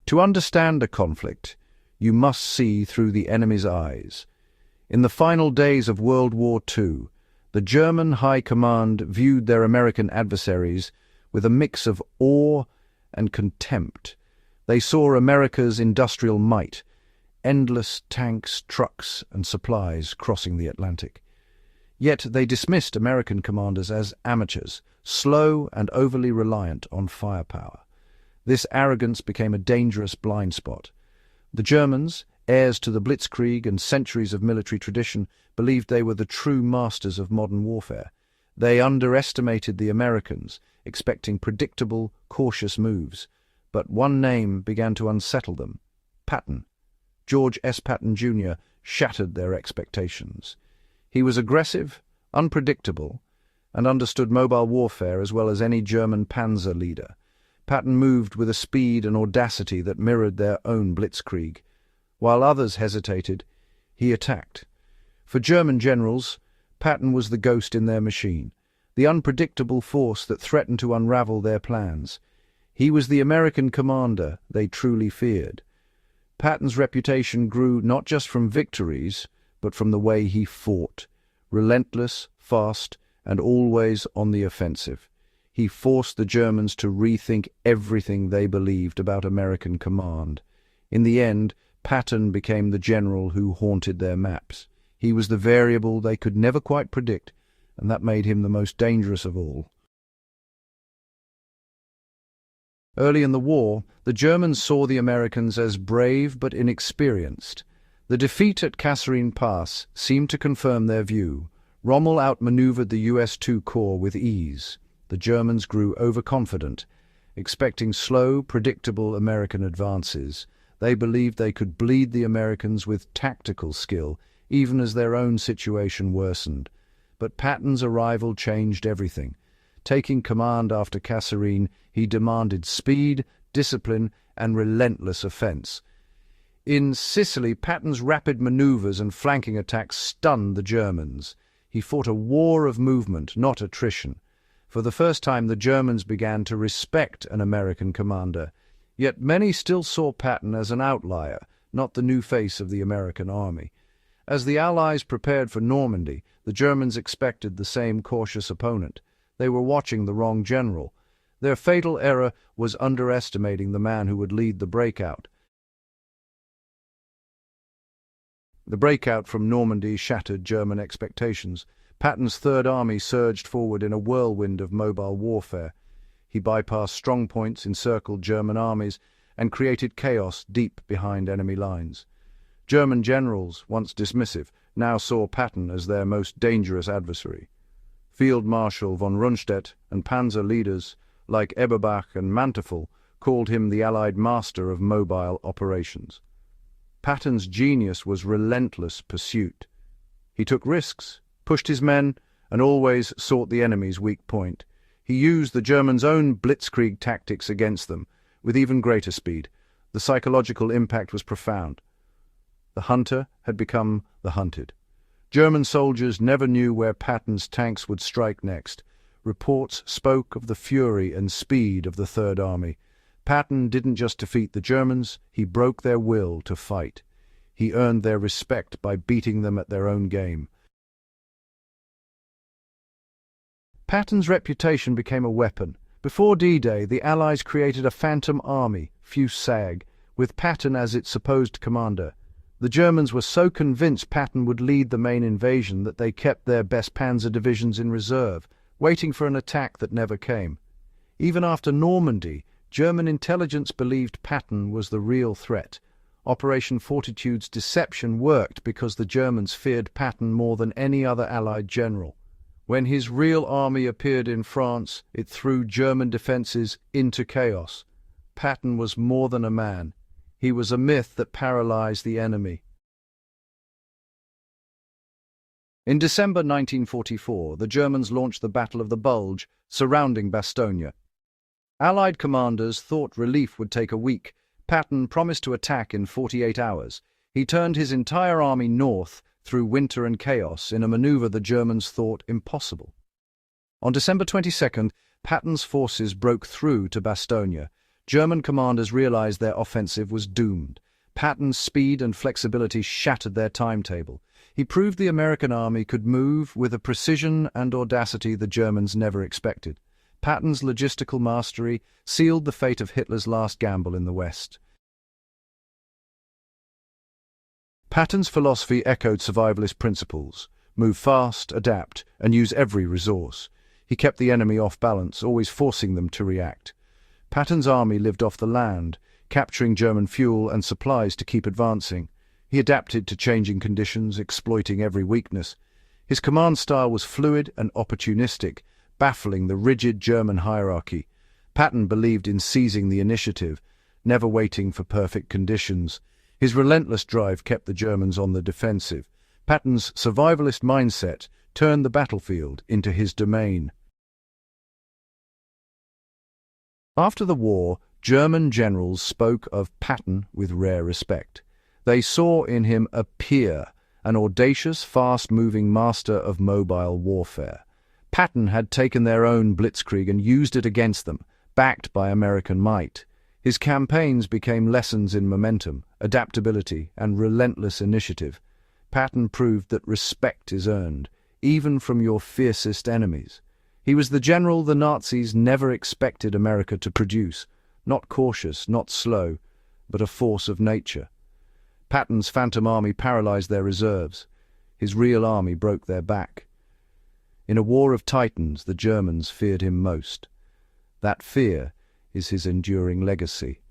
To understand a conflict, you must see through the enemy's eyes. In the final days of World War II, the German High Command viewed their American adversaries with a mix of awe and contempt. They saw America's industrial might, endless tanks, trucks, and supplies crossing the Atlantic. Yet they dismissed American commanders as amateurs, slow and overly reliant on firepower. This arrogance became a dangerous blind spot. The Germans, heirs to the Blitzkrieg and centuries of military tradition, believed they were the true masters of modern warfare. They underestimated the Americans, expecting predictable, cautious moves. But one name began to unsettle them: Patton. George S. Patton, Jr. shattered their expectations. He was aggressive, unpredictable, and understood mobile warfare as well as any German panzer leader. Patton moved with a speed and audacity that mirrored their own Blitzkrieg. While others hesitated, he attacked. For German generals, Patton was the ghost in their machine, the unpredictable force that threatened to unravel their plans. He was the American commander they truly feared. Patton's reputation grew not just from victories, but from the way he fought. Relentless, fast, and always on the offensive. He forced the Germans to rethink everything they believed about American command. In the end, Patton became the general who haunted their maps. He was the variable they could never quite predict, and that made him the most dangerous of all. Early in the war, the Germans saw the Americans as brave but inexperienced. The defeat at Kasserine Pass seemed to confirm their view. Rommel outmaneuvered the US II Corps with ease. The Germans grew overconfident, expecting slow, predictable American advances. They believed they could bleed the Americans with tactical skill, even as their own situation worsened. But Patton's arrival changed everything. Taking command after Kasserine, he demanded speed, discipline, and relentless offense. In Sicily, Patton's rapid maneuvers and flanking attacks stunned the Germans. He fought a war of movement, not attrition. For the first time, the Germans began to respect an American commander. Yet many still saw Patton as an outlier, not the new face of the American army. As the Allies prepared for Normandy, the Germans expected the same cautious opponent. They were watching the wrong general. Their fatal error was underestimating the man who would lead the breakout. The breakout from Normandy shattered German expectations. Patton's Third Army surged forward in a whirlwind of mobile warfare. He bypassed strongpoints, encircled German armies, and created chaos deep behind enemy lines. German generals, once dismissive, now saw Patton as their most dangerous adversary. Field Marshal von Rundstedt and panzer leaders like Eberbach and Manteuffel called him the Allied master of mobile operations. Patton's genius was relentless pursuit. He took risks, pushed his men, and always sought the enemy's weak point. He used the Germans' own blitzkrieg tactics against them, with even greater speed. The psychological impact was profound. The hunter had become the hunted. German soldiers never knew where Patton's tanks would strike next. Reports spoke of the fury and speed of the Third Army. Patton didn't just defeat the Germans, he broke their will to fight. He earned their respect by beating them at their own game. Patton's reputation became a weapon. Before D-Day, the Allies created a phantom army, Fuß-Sag, with Patton as its supposed commander. The Germans were so convinced Patton would lead the main invasion that they kept their best panzer divisions in reserve, waiting for an attack that never came. Even after Normandy, German intelligence believed Patton was the real threat. Operation Fortitude's deception worked because the Germans feared Patton more than any other Allied general. When his real army appeared in France, it threw German defenses into chaos. Patton was more than a man. He was a myth that paralyzed the enemy. In December 1944, the Germans launched the Battle of the Bulge, surrounding Bastogne. Allied commanders thought relief would take a week. Patton promised to attack in 48 hours. He turned his entire army north through winter and chaos in a maneuver the Germans thought impossible. On December 22nd, Patton's forces broke through to Bastogne. German commanders realized their offensive was doomed. Patton's speed and flexibility shattered their timetable. He proved the American army could move with a precision and audacity the Germans never expected. Patton's logistical mastery sealed the fate of Hitler's last gamble in the West. Patton's philosophy echoed survivalist principles: move fast, adapt, and use every resource. He kept the enemy off balance, always forcing them to react. Patton's army lived off the land, capturing German fuel and supplies to keep advancing. He adapted to changing conditions, exploiting every weakness. His command style was fluid and opportunistic, baffling the rigid German hierarchy. Patton believed in seizing the initiative, never waiting for perfect conditions. His relentless drive kept the Germans on the defensive. Patton's survivalist mindset turned the battlefield into his domain. After the war, German generals spoke of Patton with rare respect. They saw in him a peer, an audacious, fast-moving master of mobile warfare. Patton had taken their own blitzkrieg and used it against them, backed by American might. His campaigns became lessons in momentum, adaptability, and relentless initiative. Patton proved that respect is earned, even from your fiercest enemies. He was the general the Nazis never expected America to produce, not cautious, not slow, but a force of nature. Patton's phantom army paralyzed their reserves. His real army broke their back. In a war of titans, the Germans feared him most. That fear is his enduring legacy.